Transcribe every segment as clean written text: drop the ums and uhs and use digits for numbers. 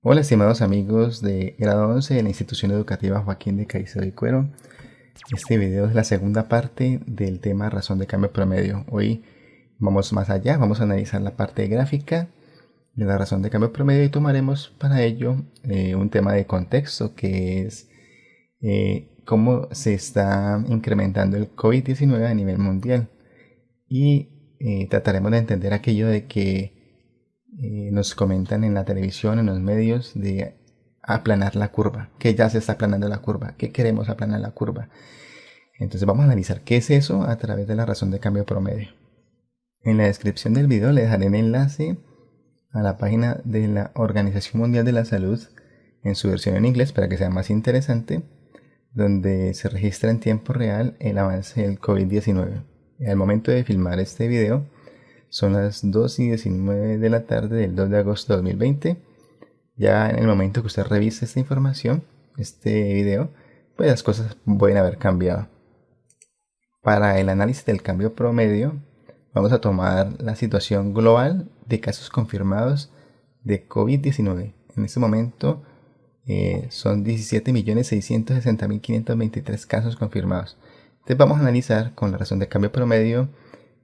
Hola estimados amigos de grado 11 de la institución educativa Joaquín de Caicedo y Cuero. Este video es la segunda parte del tema razón de cambio promedio. Hoy vamos más allá, vamos a analizar la parte gráfica de la razón de cambio promedio y tomaremos para ello un tema de contexto que es cómo se está incrementando el COVID-19 a nivel mundial y trataremos de entender aquello de que nos comentan en la televisión, en los medios, de aplanar la curva, que ya se está aplanando la curva, que queremos aplanar la curva. Entonces vamos a analizar qué es eso a través de la razón de cambio promedio. En la descripción del video le dejaré el enlace a la página de la Organización Mundial de la Salud en su versión en inglés para que sea más interesante, donde se registra en tiempo real el avance del COVID-19. Al momento de filmar este video son las 2:19 de la tarde del 2 de agosto de 2020. Ya en el momento que usted revise esta información, este video, pues las cosas pueden haber cambiado. Para el análisis del cambio promedio, vamos a tomar la situación global de casos confirmados de COVID-19. En este momento son 17.660.523 casos confirmados. Entonces vamos a analizar con la razón de cambio promedio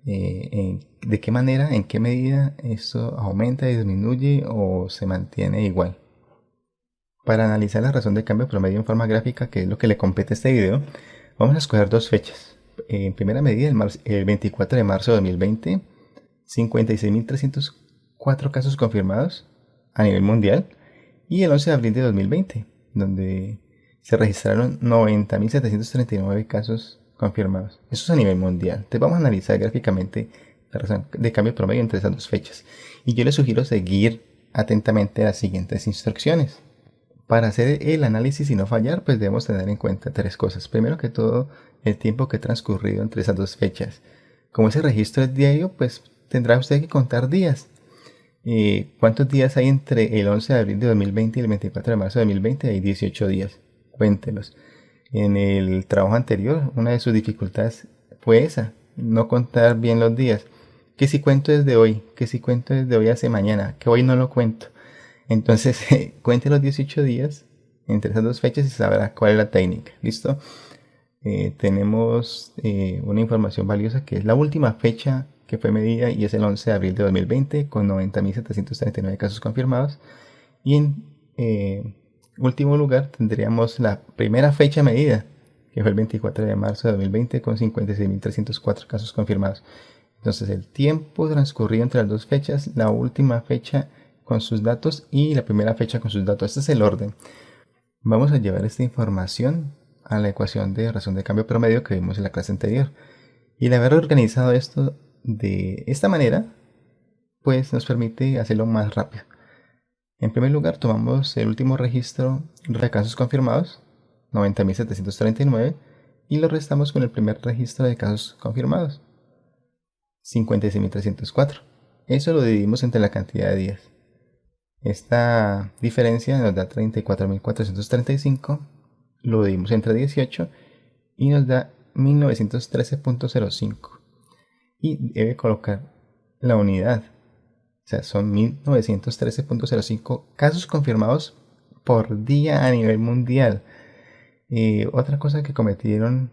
de qué manera, en qué medida esto aumenta, disminuye o se mantiene igual. Para analizar la razón de cambio promedio en forma gráfica, que es lo que le compete a este video, vamos a escoger dos fechas. En primera medida, el 24 de marzo de 2020, 56.304 casos confirmados a nivel mundial, y el 11 de abril de 2020, donde se registraron 90.739 casos confirmados. Eso es a nivel mundial. Entonces vamos a analizar gráficamente la razón de cambio promedio entre esas dos fechas. Y yo les sugiero seguir atentamente las siguientes instrucciones. Para hacer el análisis y no fallar, pues debemos tener en cuenta tres cosas. Primero que todo, el tiempo que ha transcurrido entre esas dos fechas. Como ese registro es diario, pues tendrá usted que contar días. ¿Cuántos días hay entre el 11 de abril de 2020 y el 24 de marzo de 2020? Hay 18 días. Cuéntelos. En el trabajo anterior, una de sus dificultades fue esa, no contar bien los días. Que si cuento desde hoy, que si cuento desde hoy hacia mañana, que hoy no lo cuento. Entonces, cuente los 18 días entre esas dos fechas y sabrá cuál es la técnica. ¿Listo? Tenemos una información valiosa que es la última fecha que fue medida y es el 11 de abril de 2020 con 90.739 casos confirmados. Y en último lugar tendríamos la primera fecha medida, que fue el 24 de marzo de 2020 con 56.304 casos confirmados. Entonces el tiempo transcurrido entre las dos fechas, la última fecha con sus datos y la primera fecha con sus datos. Este es el orden. Vamos a llevar esta información a la ecuación de razón de cambio promedio que vimos en la clase anterior. Y el haber organizado esto de esta manera, pues nos permite hacerlo más rápido. En primer lugar, tomamos el último registro de casos confirmados, 90.739, y lo restamos con el primer registro de casos confirmados, 56.304. Eso lo dividimos entre la cantidad de días. Esta diferencia nos da 34.435, lo dividimos entre 18 y nos da 1913.05. Y debe colocar la unidad. O sea, son 1913.05 casos confirmados por día a nivel mundial. Otra cosa que cometieron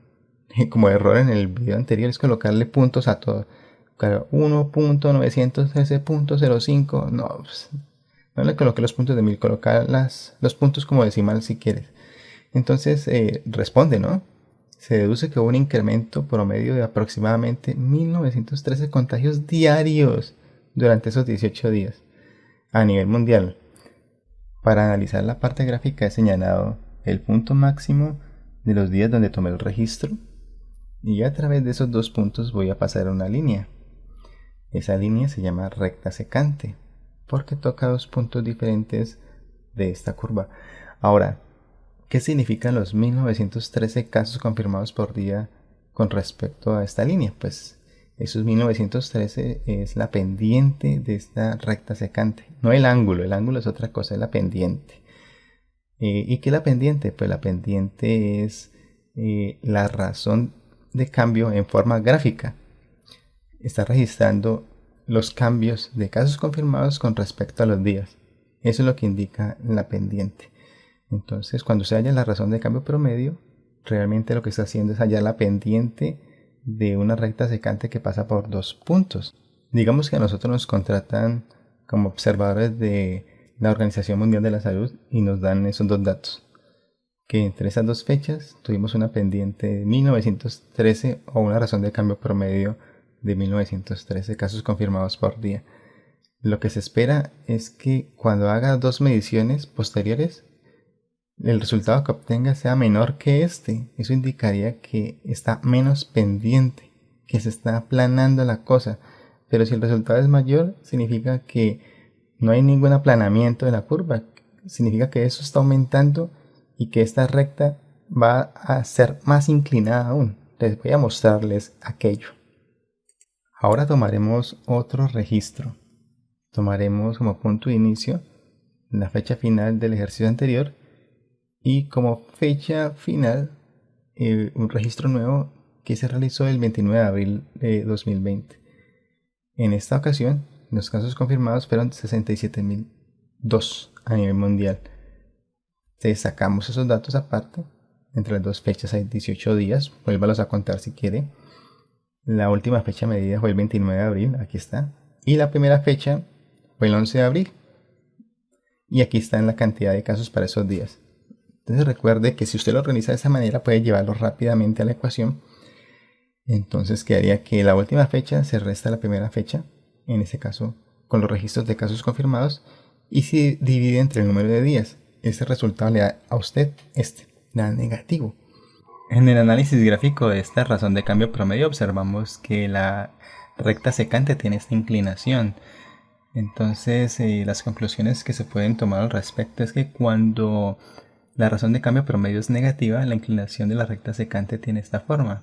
como error en el video anterior es colocarle puntos a todo. Claro, 1.913.05. No, pues, no le coloqué los puntos de 1000, colocar los puntos como decimal si quieres. Entonces responde, ¿no? Se deduce que hubo un incremento promedio de aproximadamente 1913 contagios diarios durante esos 18 días a nivel mundial. Para analizar la parte gráfica he señalado el punto máximo de los días donde tomé el registro y a través de esos dos puntos voy a pasar una línea. Esa línea se llama recta secante porque toca dos puntos diferentes de esta curva. Ahora, ¿qué significan los 1913 casos confirmados por día con respecto a esta línea? Pues esos 1913 es la pendiente de esta recta secante, no el ángulo es otra cosa, es la pendiente. ¿Y qué es la pendiente? Pues la pendiente es la razón de cambio en forma gráfica. Está registrando los cambios de casos confirmados con respecto a los días. Eso es lo que indica la pendiente. Entonces, cuando se halla la razón de cambio promedio, realmente lo que está haciendo es hallar la pendiente de una recta secante que pasa por 2 puntos. Digamos que a nosotros nos contratan como observadores de la Organización Mundial de la Salud y nos dan esos 2 datos. Que entre esas 2 fechas tuvimos una pendiente de 1913 o una razón de cambio promedio de 1913 casos confirmados por día. Lo que se espera es que cuando haga 2 mediciones posteriores, el resultado que obtenga sea menor que este. Eso indicaría que está menos pendiente, que se está aplanando la cosa. Pero si el resultado es mayor, significa que no hay ningún aplanamiento de la curva. Significa que eso está aumentando y que esta recta va a ser más inclinada aún. Les voy a mostrarles aquello. Ahora tomaremos otro registro. Tomaremos como punto de inicio la fecha final del ejercicio anterior y como fecha final un registro nuevo que se realizó el 29 de abril de 2020. En esta ocasión, los casos confirmados fueron 67.002 a nivel mundial. Entonces sacamos esos datos aparte. Entre las 2 fechas hay 18 días. Vuélvalos a contar si quiere. La última fecha medida fue el 29 de abril. Aquí está. Y la primera fecha fue el 11 de abril. Y aquí está en la cantidad de casos para esos días. Entonces recuerde que si usted lo organiza de esa manera puede llevarlo rápidamente a la ecuación. Entonces quedaría que la última fecha se resta la primera fecha, en este caso con los registros de casos confirmados, y se divide entre el número de días. Ese resultado le da a usted le da negativo. En el análisis gráfico de esta razón de cambio promedio observamos que la recta secante tiene esta inclinación. Entonces las conclusiones que se pueden tomar al respecto es que cuando la razón de cambio promedio es negativa, la inclinación de la recta secante tiene esta forma.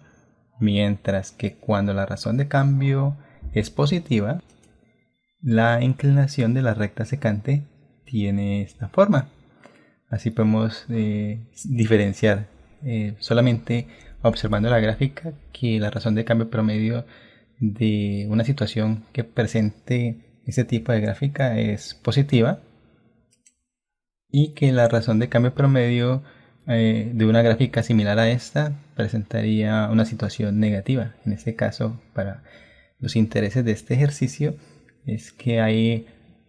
Mientras que cuando la razón de cambio es positiva, la inclinación de la recta secante tiene esta forma. Así podemos diferenciar solamente observando la gráfica que la razón de cambio promedio de una situación que presente este tipo de gráfica es positiva y que la razón de cambio promedio de una gráfica similar a esta presentaría una situación negativa. En este caso, para los intereses de este ejercicio, es que hay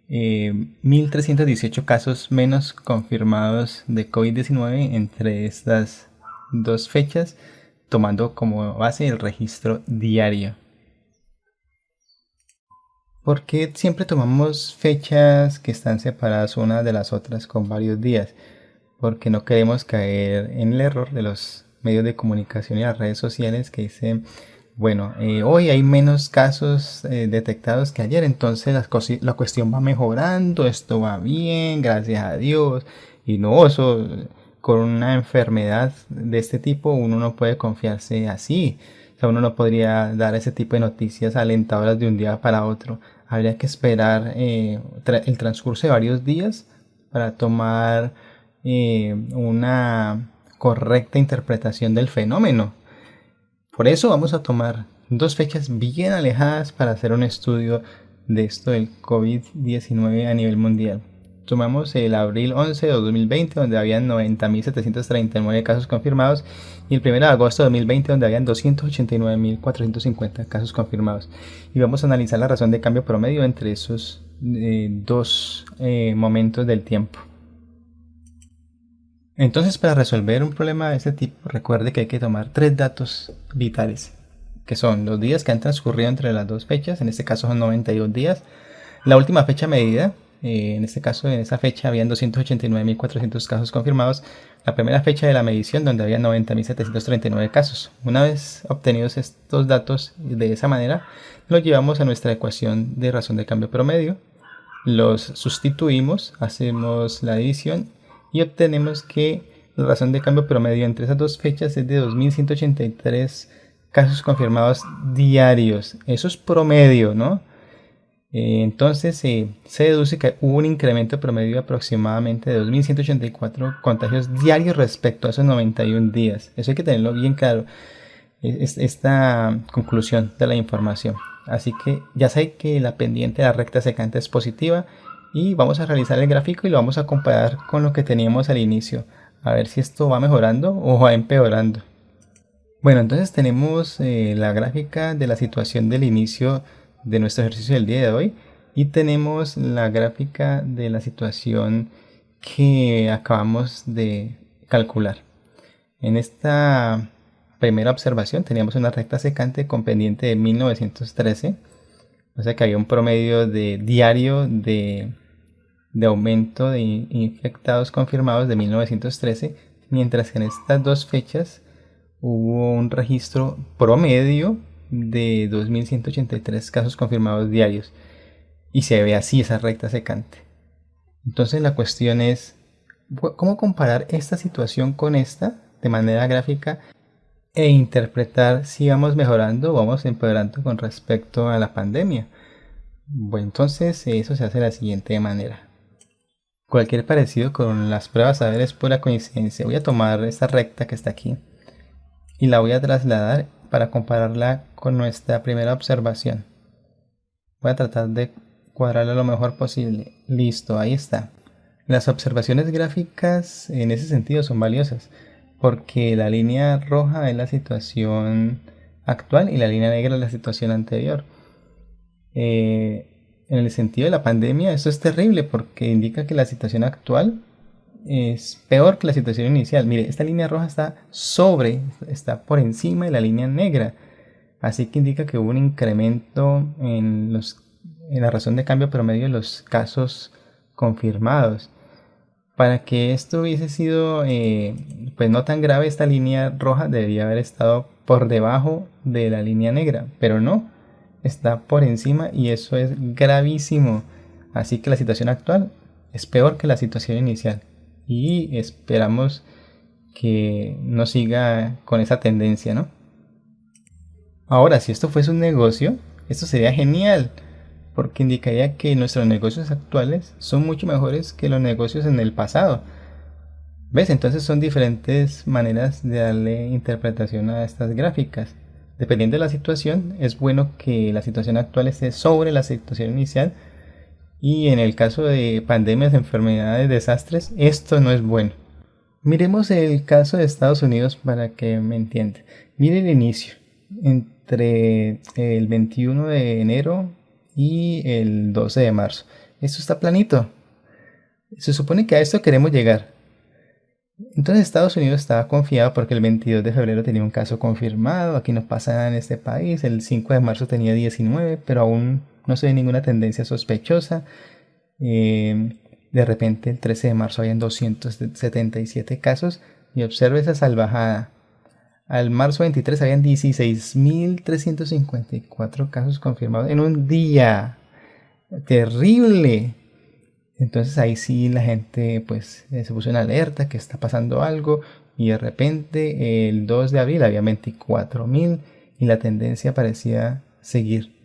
1.318 casos menos confirmados de COVID-19 entre estas 2 fechas, tomando como base el registro diario. ¿Por qué siempre tomamos fechas que están separadas unas de las otras con varios días? Porque no queremos caer en el error de los medios de comunicación y las redes sociales que dicen, bueno, hoy hay menos casos detectados que ayer, entonces la cuestión va mejorando, esto va bien, gracias a Dios. Y no, eso, con una enfermedad de este tipo uno no puede confiarse así. O sea, uno no podría dar ese tipo de noticias alentadoras de un día para otro. Habría que esperar el transcurso de varios días para tomar una correcta interpretación del fenómeno. Por eso vamos a tomar 2 fechas bien alejadas para hacer un estudio de esto del COVID-19 a nivel mundial. Tomamos el abril 11 de 2020, donde habían 90.739 casos confirmados, y el 1 de agosto de 2020, donde habían 289.450 casos confirmados. Y vamos a analizar la razón de cambio promedio entre esos 2 momentos del tiempo. Entonces, para resolver un problema de este tipo, recuerde que hay que tomar 3 datos vitales, que son los días que han transcurrido entre las 2 fechas, en este caso son 92 días, la última fecha medida, en este caso en esa fecha habían 289.400 casos confirmados, la primera fecha de la medición donde había 90.739 casos. Una vez obtenidos estos datos de esa manera, los llevamos a nuestra ecuación de razón de cambio promedio, los sustituimos, hacemos la división y obtenemos que la razón de cambio promedio entre esas 2 fechas es de 2.183 casos confirmados diarios. Eso es promedio, ¿no? Entonces se deduce que hubo un incremento promedio de aproximadamente de 2.184 contagios diarios respecto a esos 91 días. Eso hay que tenerlo bien claro, esta conclusión de la información. Así que ya sé que la pendiente de la recta secante es positiva y vamos a realizar el gráfico y lo vamos a comparar con lo que teníamos al inicio, a ver si esto va mejorando o va empeorando. Bueno, entonces tenemos la gráfica de la situación del inicio de nuestro ejercicio del día de hoy y tenemos la gráfica de la situación que acabamos de calcular. En esta primera observación teníamos una recta secante con pendiente de 1913, o sea que había un promedio de diario de aumento de infectados confirmados de 1913, mientras que en estas dos fechas hubo un registro promedio de 2.183 casos confirmados diarios y se ve así esa recta secante. Entonces la cuestión es, ¿cómo comparar esta situación con esta de manera gráfica e interpretar si vamos mejorando o vamos empeorando con respecto a la pandemia? Bueno, entonces eso se hace de la siguiente manera. Cualquier parecido con las pruebas a ver es pura coincidencia. Voy a tomar esta recta que está aquí y la voy a trasladar para compararla con nuestra primera observación. Voy a tratar de cuadrarla lo mejor posible. Listo, ahí está. Las observaciones gráficas en ese sentido son valiosas porque la línea roja es la situación actual y la línea negra es la situación anterior. En el sentido de la pandemia, esto es terrible porque indica que la situación actual es peor que la situación inicial. Mire, esta línea roja está por encima de la línea negra, así que indica que hubo un incremento en la razón de cambio promedio de los casos confirmados. Para que esto hubiese sido pues no tan grave, esta línea roja debería haber estado por debajo de la línea negra, pero no, está por encima y eso es gravísimo. Así que la situación actual es peor que la situación inicial y esperamos que no siga con esa tendencia, ¿no? Ahora, si esto fuese un negocio, esto sería genial, porque indicaría que nuestros negocios actuales son mucho mejores que los negocios en el pasado. ¿Ves? Entonces son diferentes maneras de darle interpretación a estas gráficas. Dependiendo de la situación, es bueno que la situación actual esté sobre la situación inicial, y en el caso de pandemias, enfermedades, desastres, esto no es bueno. Miremos el caso de Estados Unidos para que me entienda. Mire el inicio. Entre el 21 de enero y el 12 de marzo. Esto está planito. Se supone que a esto queremos llegar. Entonces Estados Unidos estaba confiado porque el 22 de febrero tenía un caso confirmado. Aquí no pasa nada en este país. El 5 de marzo tenía 19, pero aún no se ve ninguna tendencia sospechosa. De repente el 13 de marzo habían 277 casos. Y observe esa salvajada. Al marzo 23 habían 16.354 casos confirmados en un día. Terrible. Entonces ahí sí la gente pues se puso en alerta que está pasando algo, y de repente el 2 de abril había 24.000 y la tendencia parecía seguir.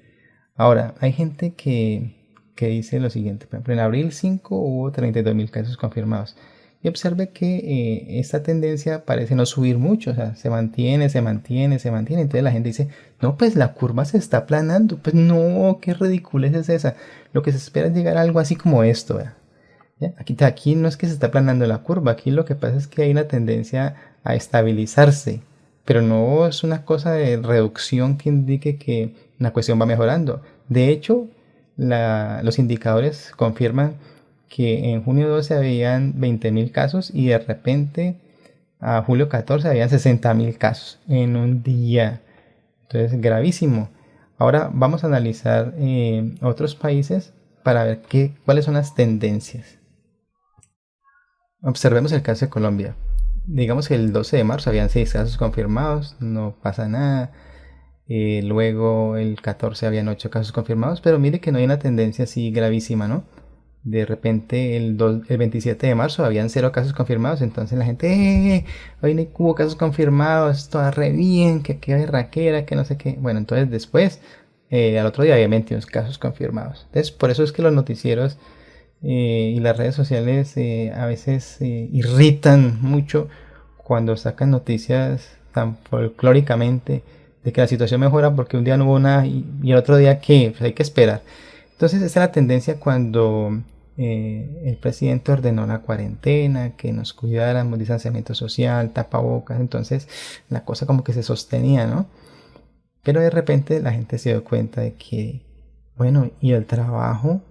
Ahora hay gente que dice lo siguiente: por ejemplo, en abril 5 hubo 32.000 casos confirmados. Y observe que esta tendencia parece no subir mucho, o sea, se mantiene. Entonces la gente dice, no, pues la curva se está aplanando. Pues no, qué ridiculez es esa. Lo que se espera es llegar a algo así como esto. ¿Ya? Aquí no es que se está aplanando la curva, aquí lo que pasa es que hay una tendencia a estabilizarse, pero no es una cosa de reducción que indique que la cuestión va mejorando. De hecho, los indicadores confirman que en junio 12 habían 20.000 casos y de repente a julio 14 habían 60.000 casos en un día. Entonces, gravísimo. Ahora vamos a analizar otros países para ver cuáles son las tendencias. Observemos el caso de Colombia. Digamos que el 12 de marzo habían 6 casos confirmados, no pasa nada. Luego el 14 habían 8 casos confirmados, pero mire que no hay una tendencia así gravísima, ¿no? De repente el 27 de marzo habían 0 casos confirmados, entonces la gente, hoy no hubo casos confirmados, esto va re bien, que qué berraquera, que no sé qué. Bueno, entonces después, al otro día había 21 casos confirmados. Entonces por eso es que los noticieros y las redes sociales a veces irritan mucho cuando sacan noticias tan folclóricamente de que la situación mejora porque un día no hubo nada y el otro día que pues hay que esperar. Entonces esa es la tendencia cuando el presidente ordenó la cuarentena, que nos cuidáramos, distanciamiento social, tapabocas, entonces la cosa como que se sostenía, ¿no? Pero de repente la gente se dio cuenta de que, bueno, y el trabajo,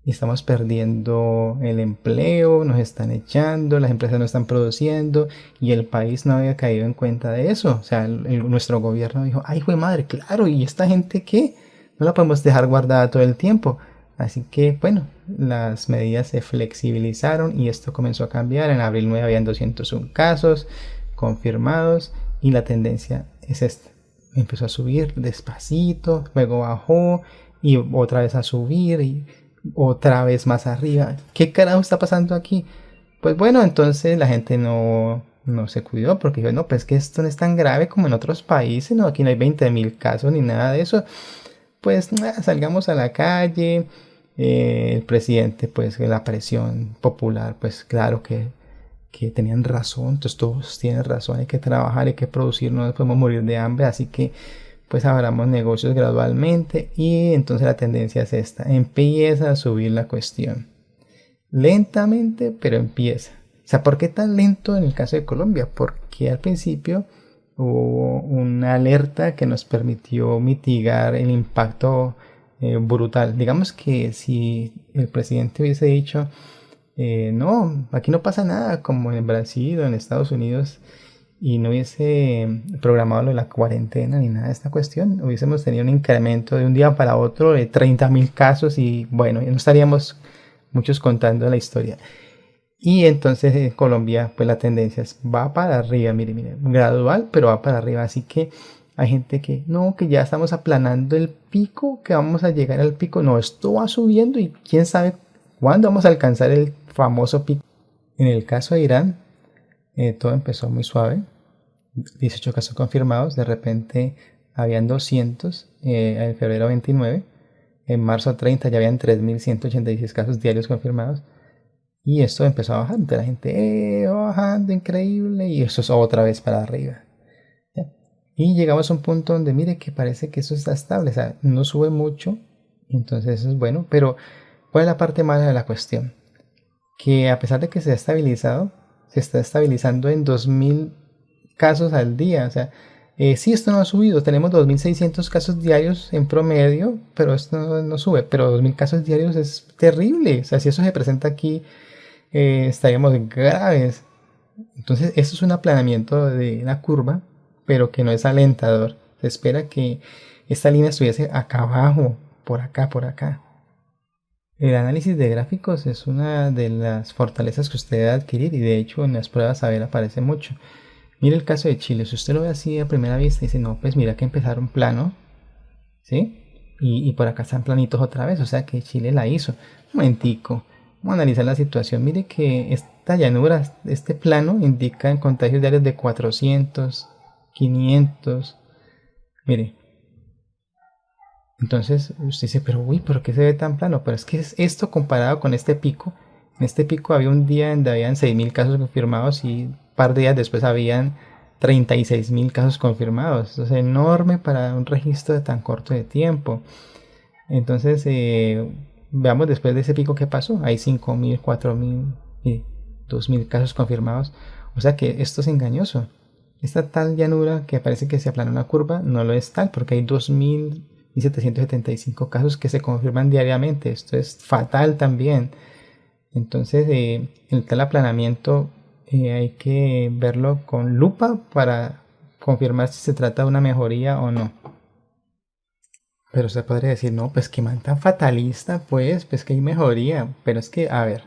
y estamos perdiendo el empleo, nos están echando, las empresas no están produciendo y el país no había caído en cuenta de eso. O sea, nuestro gobierno dijo, ay, jue madre, claro, ¿y esta gente qué? No la podemos dejar guardada todo el tiempo. Así que, bueno, las medidas se flexibilizaron y esto comenzó a cambiar. En abril 9 habían 201 casos confirmados y la tendencia es esta. Empezó a subir despacito, luego bajó y otra vez a subir y otra vez más arriba. ¿Qué carajo está pasando aquí? Pues bueno, entonces la gente no se cuidó porque dijo, no, pues que esto no es tan grave como en otros países, no, aquí no hay 20.000 casos ni nada de eso. Pues salgamos a la calle. El presidente, pues la presión popular, pues claro que tenían razón, entonces todos tienen razón, hay que trabajar, hay que producir, no nos podemos morir de hambre, así que pues abramos negocios gradualmente y entonces la tendencia es esta, empieza a subir la cuestión, lentamente pero empieza. O sea, ¿por qué tan lento en el caso de Colombia? Porque al principio hubo una alerta que nos permitió mitigar el impacto brutal. Digamos que si el presidente hubiese dicho no, aquí no pasa nada como en Brasil o en Estados Unidos y no hubiese programado lo de la cuarentena ni nada de esta cuestión, hubiésemos tenido un incremento de un día para otro de 30.000 casos y bueno, ya no estaríamos muchos contando la historia. Y entonces en Colombia pues la tendencia va para arriba, mire, gradual, pero va para arriba, así que hay gente que no, que ya estamos aplanando el pico, que vamos a llegar al pico, no, esto va subiendo y quién sabe cuándo vamos a alcanzar el famoso pico. En el caso de Irán, todo empezó muy suave, 18 casos confirmados, de repente habían 200 en febrero 29, en marzo 30 ya habían 3.186 casos diarios confirmados y esto empezó a bajar, entonces la gente va bajando increíble y eso es otra vez para arriba. ¿Ya? Y llegamos a un punto donde mire que parece que eso está estable, o sea, no sube mucho, entonces eso es bueno, pero ¿cuál es la parte mala de la cuestión? Que a pesar de que se ha estabilizado, se está estabilizando en 2.000 casos al día. O sea, sí, esto no ha subido. Tenemos 2.600 casos diarios en promedio, pero esto no sube. Pero 2.000 casos diarios es terrible. O sea, si eso se presenta aquí, estaríamos graves. Entonces, eso es un aplanamiento de la curva, pero que no es alentador. Se espera que esta línea estuviese acá abajo, por acá, por acá. El análisis de gráficos es una de las fortalezas que usted debe adquirir y de hecho en las pruebas a ver aparece mucho. Mire el caso de Chile, si usted lo ve así a primera vista dice, no, pues mira que empezaron plano, ¿sí? Y por acá están planitos otra vez, o sea que Chile la hizo. Un momentico, vamos a analizar la situación. Mire que esta llanura, este plano indica en contagios diarios de 400, 500. Mire, entonces usted dice, pero uy, ¿por qué se ve tan plano? Pero es que es esto comparado con este pico. En este pico había un día donde habían 6.000 casos confirmados y un par de días después habían 36.000 casos confirmados. Eso es enorme para un registro de tan corto de tiempo. Entonces, veamos después de ese pico qué pasó. Hay 5.000, 4.000 y 2.000 casos confirmados. O sea que esto es engañoso. Esta tal llanura que parece que se aplanó una curva no lo es tal porque hay 2.775 casos que se confirman diariamente. Esto es fatal también. Entonces, el tal aplanamiento hay que verlo con lupa para confirmar si se trata de una mejoría o no. Pero usted podría decir, no, pues que man tan fatalista, pues que hay mejoría. Pero es que, a ver,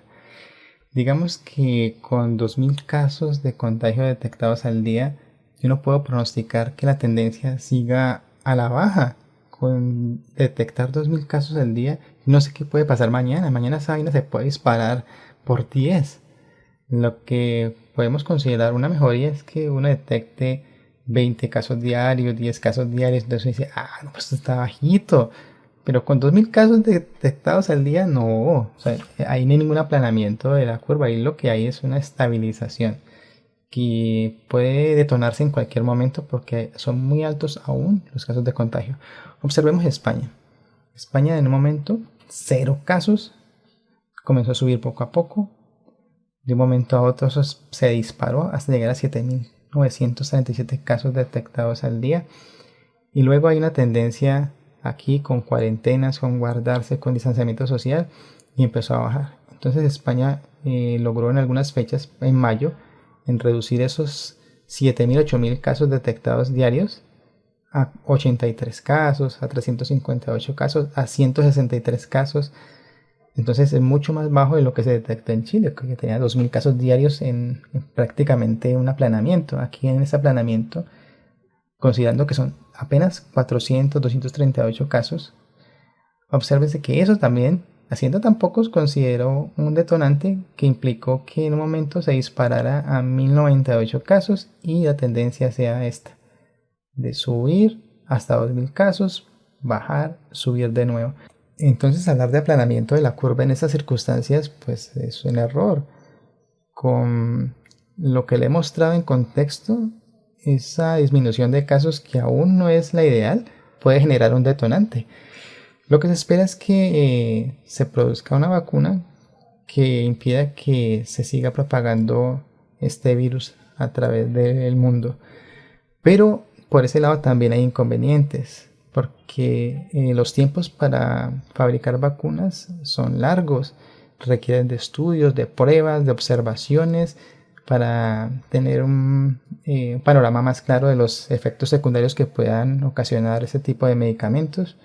digamos que con 2.000 casos de contagio detectados al día, yo no puedo pronosticar que la tendencia siga a la baja. Con detectar 2.000 casos al día, no sé qué puede pasar mañana. Mañana esa vaina se puede disparar por 10. Lo que podemos considerar una mejoría es que uno detecte 20 casos diarios, 10 casos diarios. Entonces dice, no, pues está bajito. Pero con 2.000 casos detectados al día, no. O sea, ahí no hay ningún aplanamiento de la curva. Ahí lo que hay es una estabilización que puede detonarse en cualquier momento porque son muy altos aún los casos de contagio. Observemos España. España en un momento, 0 casos comenzó a subir poco a poco. De un momento a otro eso se disparó hasta llegar a 7.937 casos detectados al día. Y luego hay una tendencia aquí con cuarentenas, con guardarse, con distanciamiento social, y empezó a bajar. Entonces España logró en algunas fechas, en mayo, en reducir esos 7.000, 8.000 casos detectados diarios a 83 casos, a 358 casos, a 163 casos. Entonces es mucho más bajo de lo que se detectó en Chile, que tenía 2.000 casos diarios en prácticamente un aplanamiento. Aquí en ese aplanamiento, considerando que son apenas 400, 238 casos, obsérvese que eso también, haciendo tan pocos, consideró un detonante que implicó que en un momento se disparara a 1.098 casos y la tendencia sea esta, de subir hasta 2.000 casos, bajar, subir de nuevo. Entonces hablar de aplanamiento de la curva en estas circunstancias pues es un error. Con lo que le he mostrado en contexto, esa disminución de casos, que aún no es la ideal, puede generar un detonante. Lo que se espera es que se produzca una vacuna que impida que se siga propagando este virus a través del mundo. Pero por ese lado también hay inconvenientes, porque los tiempos para fabricar vacunas son largos, requieren de estudios, de pruebas, de observaciones, para tener un panorama más claro de los efectos secundarios que puedan ocasionar ese tipo de medicamentos.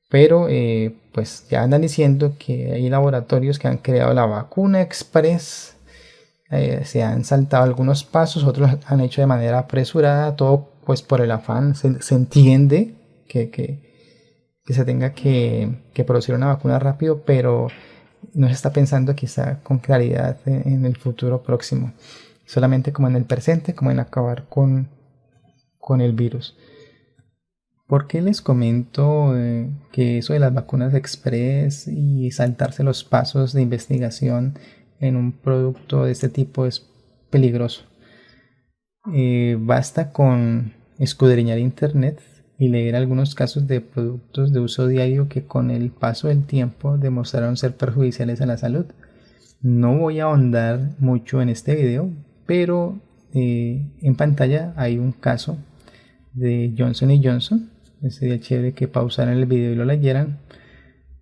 Pero pues ya andan diciendo que hay laboratorios que han creado la vacuna express. Se han saltado algunos pasos, otros han hecho de manera apresurada, todo pues por el afán. Se entiende que se tenga que producir una vacuna rápido, pero no se está pensando quizá con claridad en el futuro próximo, solamente como en el presente, como en acabar con el virus. ¿Por qué les comento que eso de las vacunas express y saltarse los pasos de investigación en un producto de este tipo es peligroso? Basta con escudriñar internet y leer algunos casos de productos de uso diario que con el paso del tiempo demostraron ser perjudiciales a la salud. No voy a ahondar mucho en este video, pero en pantalla hay un caso de Johnson & Johnson. Sería chévere que pausaran el video y lo leyeran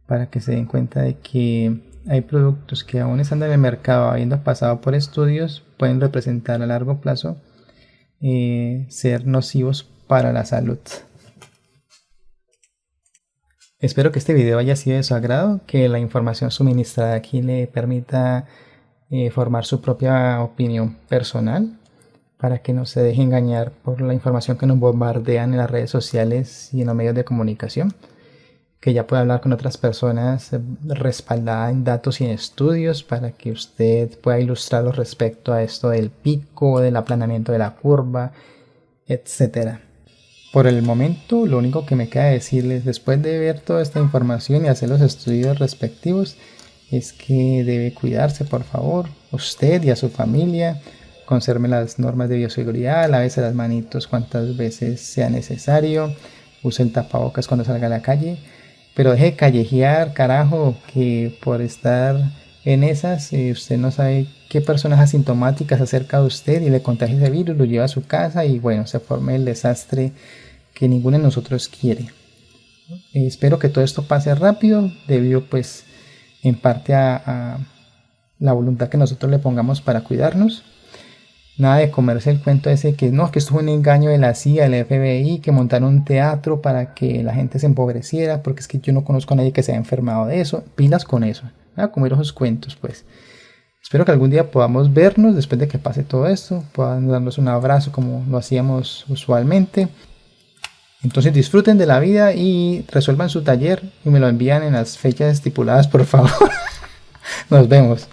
para que se den cuenta de que hay productos que aún estando en el mercado, habiendo pasado por estudios, pueden representar a largo plazo ser nocivos para la salud. Espero que este video haya sido de su agrado, que la información suministrada aquí le permita formar su propia opinión personal, para que no se deje engañar por la información que nos bombardean en las redes sociales y en los medios de comunicación, que ya pueda hablar con otras personas respaldada en datos y en estudios, para que usted pueda ilustrarlos respecto a esto del pico, del aplanamiento de la curva, etc. Por el momento, lo único que me queda decirles, después de ver toda esta información y hacer los estudios respectivos, es que debe cuidarse, por favor, usted y a su familia. Conserve las normas de bioseguridad, lávese las manitos cuantas veces sea necesario, use el tapabocas cuando salga a la calle, pero deje de callejear, carajo, que por estar en esas, usted no sabe qué personas asintomáticas se acerca a usted y le contagia ese virus, lo lleva a su casa y bueno, se forma el desastre que ninguno de nosotros quiere. Espero que todo esto pase rápido, debido pues en parte a la voluntad que nosotros le pongamos para cuidarnos. Nada de comerse el cuento ese que no, que esto fue un engaño de la CIA, del FBI, que montaron un teatro para que la gente se empobreciera, porque es que yo no conozco a nadie que se haya enfermado de eso. Pilas con eso, a comer esos cuentos pues. Espero que algún día podamos vernos después de que pase todo esto, podamos darnos un abrazo como lo hacíamos usualmente. Entonces disfruten de la vida y resuelvan su taller y me lo envían en las fechas estipuladas, por favor. Nos vemos.